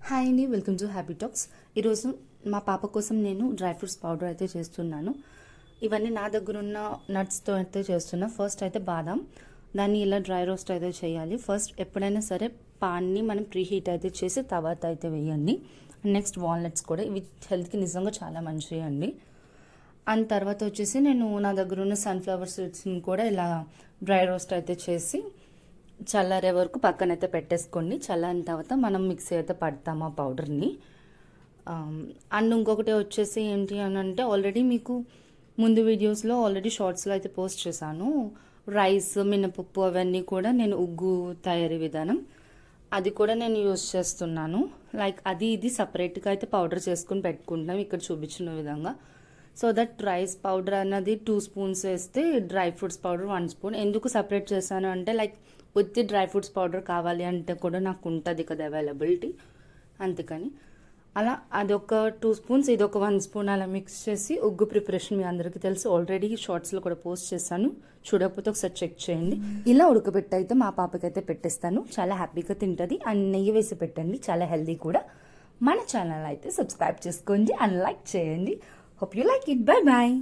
Hi అండి, welcome to happy talks. ఈరోజు మా పాప కోసం నేను డ్రై ఫ్రూట్స్ పౌడర్ అయితే చేస్తున్నాను. ఇవన్నీ నా దగ్గర ఉన్న నట్స్తో అయితే చేస్తున్నా. ఫస్ట్ అయితే బాదం, దాన్ని ఇలా డ్రై రోస్ట్ అయితే చేయాలి. ఫస్ట్ ఎప్పుడైనా సరే పాన్ని మనం ప్రీహీట్ అయితే చేసి తర్వాత అయితే వేయండి. నెక్స్ట్ వాల్నట్స్ కూడా, ఇవి హెల్త్కి నిజంగా చాలా మంచివి అండి. అండ్ తర్వాత వచ్చేసి నేను నా దగ్గర ఉన్న సన్ఫ్లవర్ సీడ్స్ని కూడా ఇలా డ్రై రోస్ట్ అయితే చేసి చల్లారే వరకు పక్కనైతే పెట్టేసుకోండి. చల్లారిన తర్వాత మనం మిక్సీ అయితే పడతాము ఆ పౌడర్ని. అండ్ ఇంకొకటి వచ్చేసి ఏంటి అని అంటే, ఆల్రెడీ మీకు ముందు వీడియోస్లో ఆల్రెడీ షార్ట్స్లో అయితే పోస్ట్ చేశాను. రైస్, మినపప్పు అవన్నీ కూడా నేను ఉగ్గు తయారీ విధానం అది కూడా నేను యూజ్ చేస్తున్నాను. లైక్ అది ఇది సపరేట్గా అయితే పౌడర్ చేసుకుని పెట్టుకుంటున్నాం ఇక్కడ చూపించిన విధంగా. సో దట్ రైస్ పౌడర్ అన్నది 2 స్పూన్స్ వేస్తే డ్రై ఫ్రూట్స్ పౌడర్ 1 స్పూన్. ఎందుకు సపరేట్ చేశాను అంటే, లైక్ ఉత్తి డ్రై ఫ్రూట్స్ పౌడర్ కావాలి అంటే కూడా నాకు ఉంటుంది కదా అవైలబిలిటీ, అందుకని అలా అదొక 2 స్పూన్స్, ఇదొక 1 స్పూన్ అలా మిక్స్ చేసి ఉగ్గు ప్రిపరేషన్ మీ అందరికీ తెలుసు, ఆల్రెడీ షార్ట్స్లో కూడా పోస్ట్ చేశాను. చూడకపోతే ఒకసారి చెక్ చేయండి. ఇలా ఉడకబెట్టి అయితే మా పాపకి అయితే పెట్టేస్తాను. చాలా హ్యాపీగా తింటుంది. అండ్ నెయ్యి వేసి పెట్టండి, చాలా హెల్దీ కూడా. మన ఛానల్ అయితే సబ్స్క్రైబ్ చేసుకోండి అండ్ లైక్ చేయండి. Hope you like it. Bye bye.